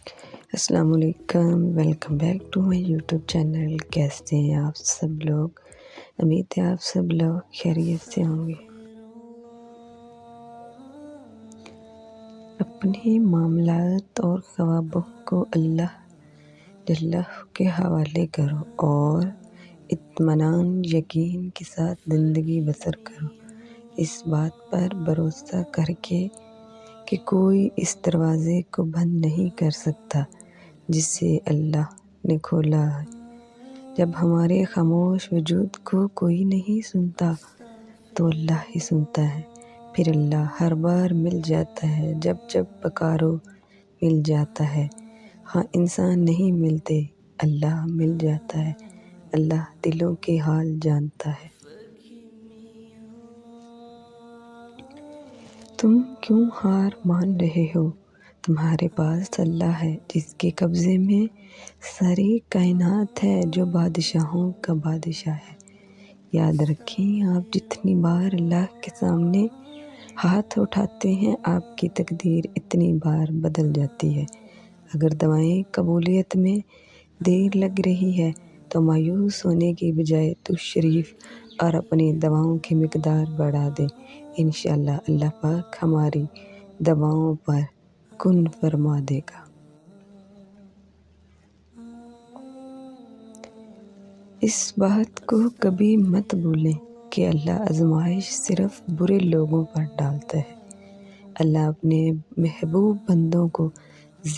السلام علیکم، welcome back to my YouTube channel. کیسے ہیں آپ سب لوگ؟ امید ہے آپ سب لوگ خیریت سے ہوں گے۔ اپنے معاملات اور خوابوں کو اللہ جل کے حوالے کرو اور اطمینان یقین کے ساتھ زندگی بسر کرو، اس بات پر بھروسہ کر کے کہ کوئی اس دروازے کو بند نہیں کر سکتا جسے اللہ نے کھولا ہے۔ جب ہمارے خاموش وجود کو کوئی نہیں سنتا تو اللہ ہی سنتا ہے، پھر اللہ ہر بار مل جاتا ہے، جب پکارو مل جاتا ہے۔ ہاں انسان نہیں ملتے، اللہ مل جاتا ہے، اللہ دلوں کے حال جانتا ہے۔ تم کیوں ہار مان رہے ہو؟ تمہارے پاس اللہ ہے جس کے قبضے میں ساری کائنات ہے، جو بادشاہوں کا بادشاہ ہے۔ یاد رکھیں، آپ جتنی بار اللہ کے سامنے ہاتھ اٹھاتے ہیں، آپ کی تقدیر اتنی بار بدل جاتی ہے۔ اگر دعائیں قبولیت میں دیر لگ رہی ہے تو مایوس ہونے کی بجائے تشریف اور اپنی دعاؤں کی مقدار بڑھا دیں۔ انشاءاللہ اللہ پاک ہماری دعاؤں پر کن فرما دے گا۔ اس بات کو کبھی مت بھولیں کہ اللہ آزمائش صرف برے لوگوں پر ڈالتا ہے۔ اللہ اپنے محبوب بندوں کو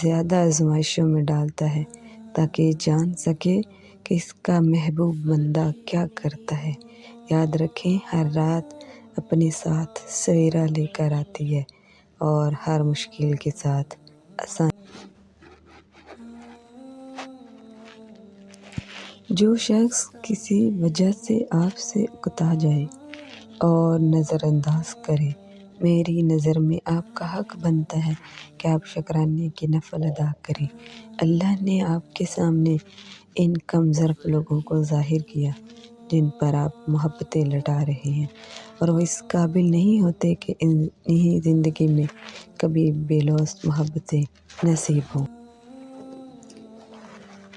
زیادہ آزمائشوں میں ڈالتا ہے تاکہ جان سکے کہ اس کا محبوب بندہ کیا کرتا ہے۔ یاد رکھیں، ہر رات اپنے ساتھ سویرا لے کر آتی ہے اور ہر مشکل کے ساتھ آسانی۔ جو شخص کسی وجہ سے آپ سے اکتا جائے اور نظر انداز کرے، میری نظر میں آپ کا حق بنتا ہے کہ آپ شکرانے کی نفل ادا کریں۔ اللہ نے آپ کے سامنے ان کم ظرف لوگوں کو ظاہر کیا جن پر آپ محبتیں لٹا رہے ہیں، اور وہ اس قابل نہیں ہوتے کہ انہیں زندگی میں کبھی بے لوث محبتیں نصیب ہوں۔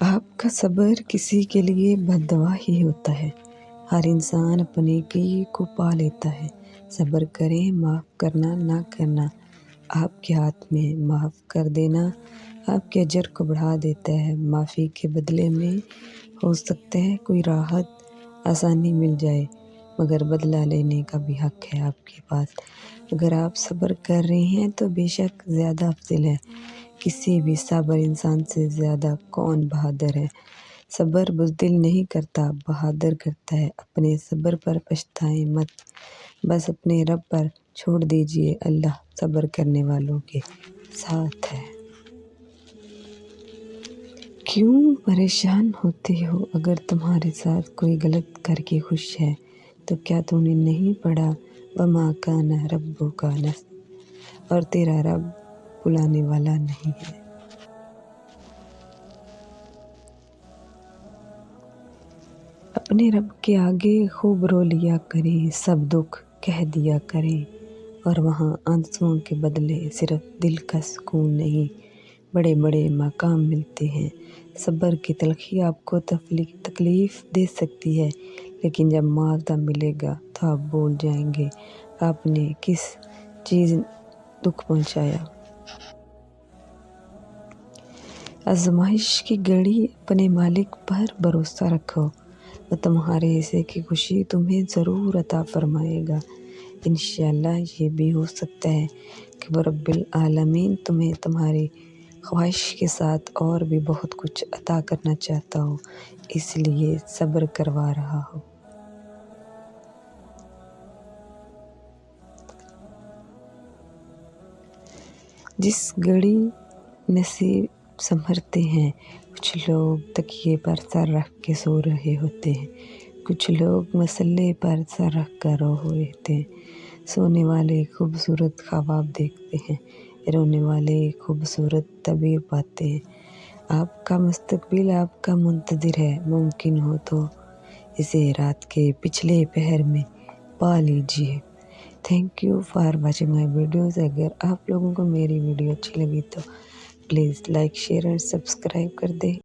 آپ کا صبر کسی کے لیے بد دعا ہی ہوتا ہے۔ ہر انسان اپنے کی کو پا لیتا ہے۔ صبر کریں، معاف کرنا نہ کرنا آپ کے ہاتھ میں۔ معاف کر دینا آپ کے اجر کو بڑھا دیتا ہے۔ معافی کے بدلے میں ہو سکتا ہے کوئی راحت، آسانی مل جائے، مگر بدلہ لینے کا بھی حق ہے آپ کے پاس۔ اگر آپ صبر کر رہے ہیں تو بے شک زیادہ افضل ہے۔ کسی بھی صابر انسان سے زیادہ کون بہادر ہے؟ صبر بزدل نہیں کرتا، بہادر کرتا ہے۔ اپنے صبر پر پچھتائیں مت، بس اپنے رب پر چھوڑ دیجئے، اللہ صبر کرنے والوں کے ساتھ ہے۔ کیوں پریشان ہوتے ہو؟ اگر تمہارے ساتھ کوئی غلط کر کے خوش ہے تو کیا تم نے نہیں پڑھا وَمَا كَانَ رَبُّكَ نَسِيًّا، اور تیرا رب بلانے والا نہیں ہے۔ اپنے رب کے آگے خوب رو لیا کریں، سب دکھ کہہ دیا کریں، اور وہاں آنسوؤں کے بدلے صرف دل کا سکون نہیں، بڑے بڑے مقام ملتے ہیں۔ صبر کی تلخی آپ کو تکلیف دے سکتی ہے، لیکن جب معاوضہ ملے گا تو آپ بھول جائیں گے آپ نے کس چیز دکھ پہنچایا۔ آزمائش کی گھڑی اپنے مالک پر بھروسہ رکھو، وہ تمہارے حصے کی خوشی تمہیں ضرور عطا فرمائے گا۔ انشاءاللہ یہ بھی ہو سکتا ہے کہ وہ رب العالمین تمہیں تمہاری خواہش کے ساتھ اور بھی بہت کچھ عطا کرنا چاہتا ہو، اس لیے صبر کروا رہا ہو۔ جس گھڑی نصیب سنورتے ہیں، کچھ لوگ تکیے پر سر رکھ کے سو رہے ہوتے ہیں، کچھ لوگ مسلے پر سر رکھ کر رو رہے ہوتے ہیں۔ سونے والے خوبصورت خواب دیکھتے ہیں، رونے والے خوبصورت تعبیر پاتے ہیں۔ آپ کا مستقبل آپ کا منتظر ہے، ممکن ہو تو اسے رات کے پچھلے پہر میں پا لیجئے۔ Thank you for watching my videos. اگر آپ لوگوں کو میری ویڈیو اچھی لگی تو please like share and subscribe کر دیں۔